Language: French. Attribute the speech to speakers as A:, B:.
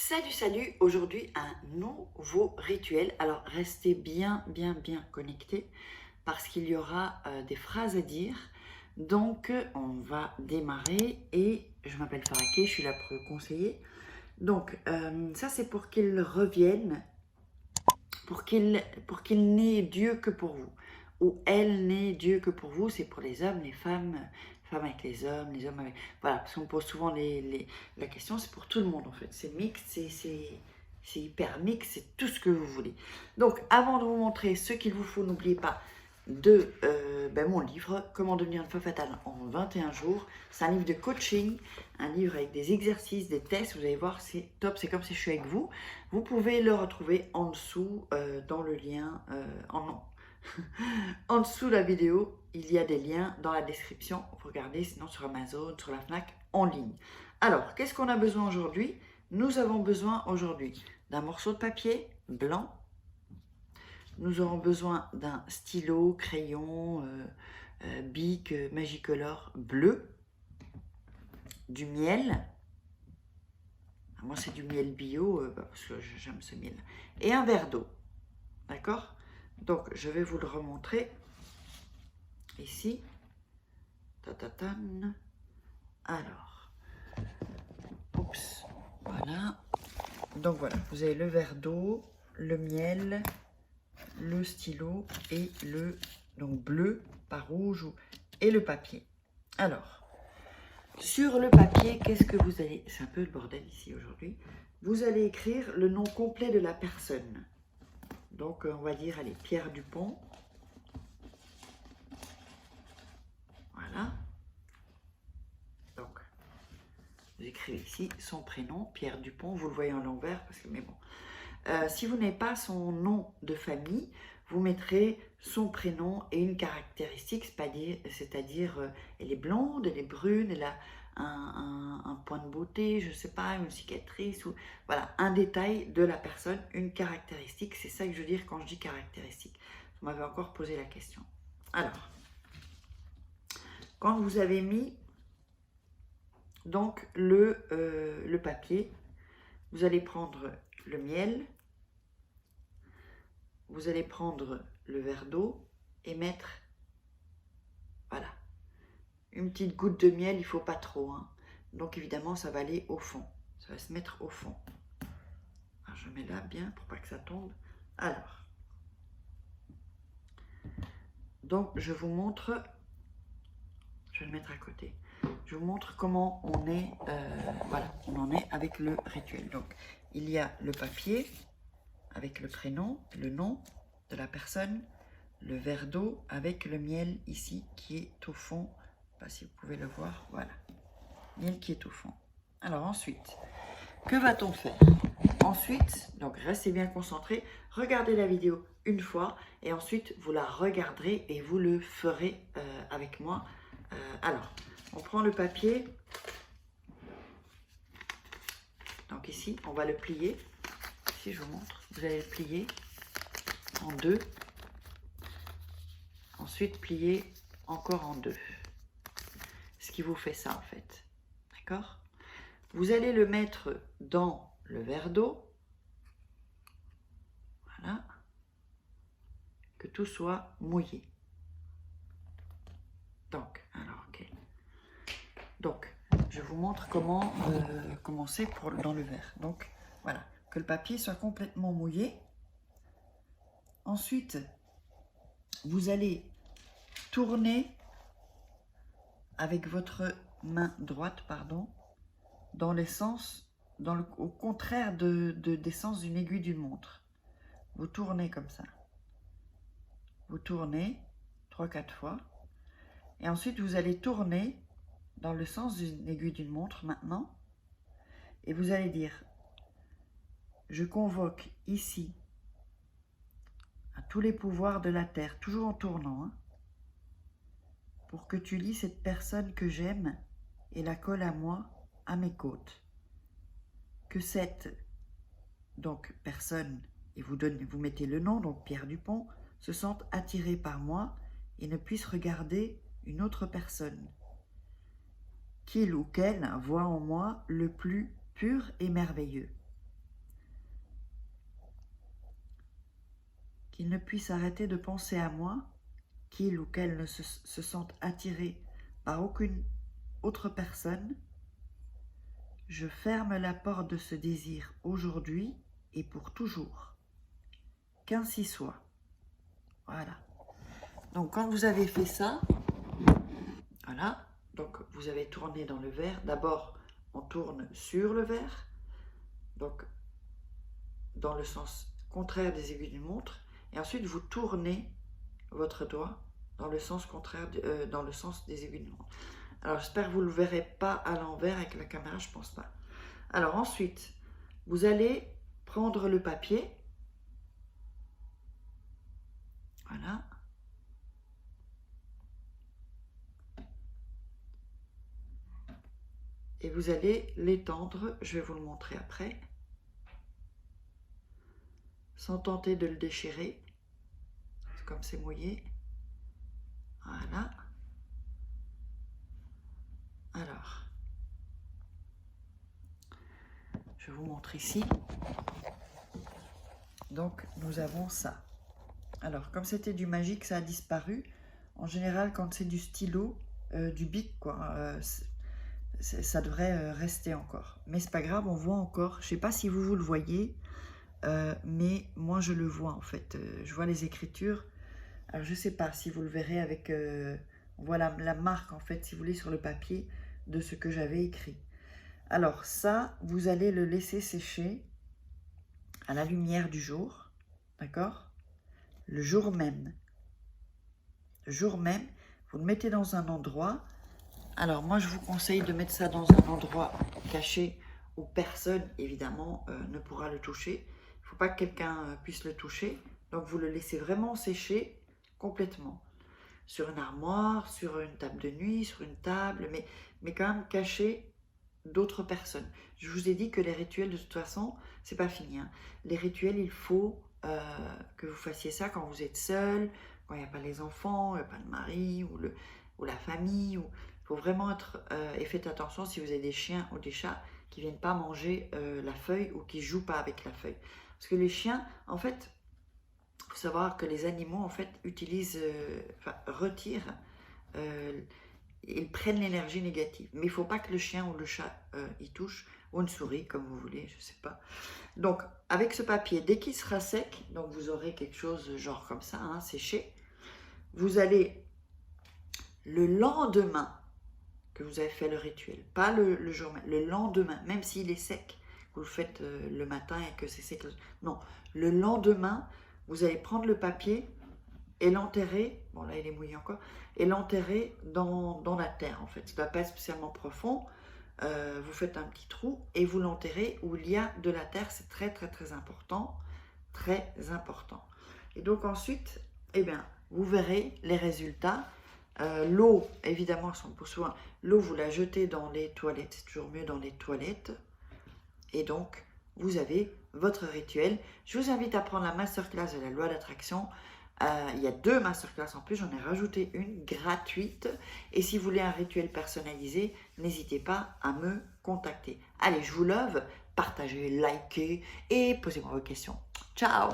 A: Salut, aujourd'hui un nouveau rituel. Alors restez bien connectés parce qu'il y aura des phrases à dire. Donc on va démarrer et je m'appelle Faraké, je suis là pour le conseiller. Donc ça c'est pour qu'il revienne, pour qu'il n'ait Dieu que pour vous. Ou elle n'ait Dieu que pour vous, c'est pour les hommes, les femmes, femmes avec les hommes avec... Voilà, parce qu'on pose souvent la question, c'est pour tout le monde en fait. C'est mixte, c'est hyper mixte, c'est tout ce que vous voulez. Donc avant de vous montrer ce qu'il vous faut, n'oubliez pas de mon livre, Comment devenir une femme fatale en 21 jours. C'est un livre de coaching, un livre avec des exercices, des tests. Vous allez voir, c'est top, c'est comme si je suis avec vous. Vous pouvez le retrouver en dessous dans le lien, en dessous de la vidéo. Il y a des liens dans la description. Vous regardez, sinon sur Amazon, sur la FNAC, en ligne. Alors, qu'est-ce qu'on a besoin aujourd'hui? Nous avons besoin aujourd'hui d'un morceau de papier blanc. Nous aurons besoin d'un stylo, crayon, bic, Magicolor bleu, du miel. Moi, c'est du miel bio, parce que j'aime ce miel. Et un verre d'eau. D'accord? Donc, je vais vous le remontrer. Ici. Tatatan. Alors. Oups. Voilà. Donc, voilà. Vous avez le verre d'eau, le miel, le stylo et le bleu, pas rouge, et le papier. Alors. Sur le papier, qu'est-ce que vous allez... C'est un peu le bordel ici aujourd'hui. Vous allez écrire le nom complet de la personne. Donc, on va dire, allez, Pierre Dupont. Voilà. Donc, vous écrivez ici son prénom, Pierre Dupont. Vous le voyez en l'envers, parce que, mais bon. Si vous n'avez pas son nom de famille, vous mettrez son prénom et une caractéristique, c'est-à-dire elle est blonde, elle est brune, elle a un point de beauté, je ne sais pas, une cicatrice, ou voilà, un détail de la personne, une caractéristique, c'est ça que je veux dire quand je dis caractéristique. Vous m'avez encore posé la question. Alors, quand vous avez mis donc le papier, vous allez prendre le miel, vous allez prendre le verre d'eau et mettre, voilà, une petite goutte de miel, il ne faut pas trop, hein. Donc évidemment, ça va aller au fond, ça va se mettre au fond. Alors, je mets là bien pour pas que ça tombe. Alors, donc je vous montre, je vais le mettre à côté. Je vous montre comment on est, voilà, on en est avec le rituel. Donc, il y a le papier avec le prénom, le nom de la personne, le verre d'eau avec le miel ici qui est au fond. Je ne sais pas si vous pouvez le voir, voilà. Miel qui est au fond. Alors ensuite, que va-t-on faire? Ensuite, donc restez bien concentrés, regardez la vidéo une fois et ensuite vous la regarderez et vous le ferez avec moi. Alors, on prend le papier. Donc ici, on va le plier. Ici, je vous montre. Vous allez le plier en deux. Ensuite, plier encore en deux. Ce qui vous fait ça, en fait. D'accord? Vous allez le mettre dans le verre d'eau. Voilà. Que tout soit mouillé. Donc, alors, ok. Donc, je vous montre comment commencer dans le verre. Donc, voilà. Que le papier soit complètement mouillé. Ensuite, vous allez tourner avec votre main droite, pardon, dans les sens, au contraire des sens d'une aiguille d'une montre. Vous tournez comme ça. Vous tournez 3-4 fois. Et ensuite, vous allez tourner dans le sens d'une aiguille d'une montre maintenant. Et vous allez dire, je convoque ici à tous les pouvoirs de la terre, toujours en tournant, hein, pour que tu lis cette personne que j'aime et la colle à moi, à mes côtes. Que cette personne, et vous mettez le nom, donc Pierre Dupont, se sente attiré par moi et ne puisse regarder une autre personne. Qu'il ou qu'elle voit en moi le plus pur et merveilleux. qu'ils ne puissent arrêter de penser à moi, qu'ils ou qu'elles ne se sentent attirés par aucune autre personne. Je ferme la porte de ce désir aujourd'hui et pour toujours. Qu'ainsi soit. Voilà. Donc quand vous avez fait ça, voilà, donc vous avez tourné dans le verre. D'abord, on tourne sur le verre, donc dans le sens contraire des aiguilles d'une montre, et ensuite vous tournez votre doigt dans le sens contraire, dans le sens des aiguilles d'une montre. Alors j'espère que vous ne le verrez pas à l'envers avec la caméra, je pense pas. Alors ensuite, vous allez prendre le papier, voilà, et vous allez l'étendre, je vais vous le montrer après, sans tenter de le déchirer, comme c'est mouillé, voilà. Alors, je vous montre ici. Donc, nous avons ça. Alors, comme c'était du magique, ça a disparu. En général, quand c'est du stylo, du bic, quoi, ça devrait rester encore. Mais c'est pas grave, on voit encore. Je sais pas si vous le voyez, mais moi, je le vois, en fait. Je vois les écritures. Alors, je sais pas si vous le verrez avec... voilà la marque, en fait, si vous voulez, sur le papier de ce que j'avais écrit. Alors, ça, vous allez le laisser sécher à la lumière du jour, d'accord? Le jour même. Le jour même, vous le mettez dans un endroit. Alors, moi, je vous conseille de mettre ça dans un endroit caché où personne, évidemment, ne pourra le toucher. Il ne faut pas que quelqu'un puisse le toucher. Donc, vous le laissez vraiment sécher complètement. Sur une armoire, sur une table de nuit, sur une table, mais quand même caché d'autres personnes. Je vous ai dit que les rituels, de toute façon, c'est pas fini. Hein. Les rituels, il faut que vous fassiez ça quand vous êtes seul, quand il n'y a pas les enfants, il n'y a pas le mari ou la famille. Il faut vraiment être... et faites attention si vous avez des chiens ou des chats qui ne viennent pas manger la feuille ou qui ne jouent pas avec la feuille. Parce que les chiens, en fait, il faut savoir que les animaux, en fait, utilisent, retirent, ils prennent l'énergie négative. Mais il ne faut pas que le chien ou le chat y touche, ou une souris, comme vous voulez, je ne sais pas. Donc, avec ce papier, dès qu'il sera sec, donc vous aurez quelque chose genre comme ça, hein, séché, vous allez, le lendemain que vous avez fait le rituel, pas le jour même, le lendemain, même s'il est sec, vous le faites le matin et que c'est sec, non, le lendemain, vous allez prendre le papier et l'enterrer, bon là il est mouillé encore, et l'enterrer dans la terre en fait. Ça ne doit pas être spécialement profond, vous faites un petit trou et vous l'enterrez où il y a de la terre, c'est très très très important, très important. Et donc ensuite, eh bien, vous verrez les résultats. L'eau, évidemment, pour soin, l'eau vous la jetez dans les toilettes, c'est toujours mieux dans les toilettes. Et donc, vous avez votre rituel. Je vous invite à prendre la masterclass de la loi d'attraction. Il y a 2 masterclass en plus, j'en ai rajouté une gratuite. Et si vous voulez un rituel personnalisé, n'hésitez pas à me contacter. Allez, je vous love, partagez, likez et posez-moi vos questions. Ciao!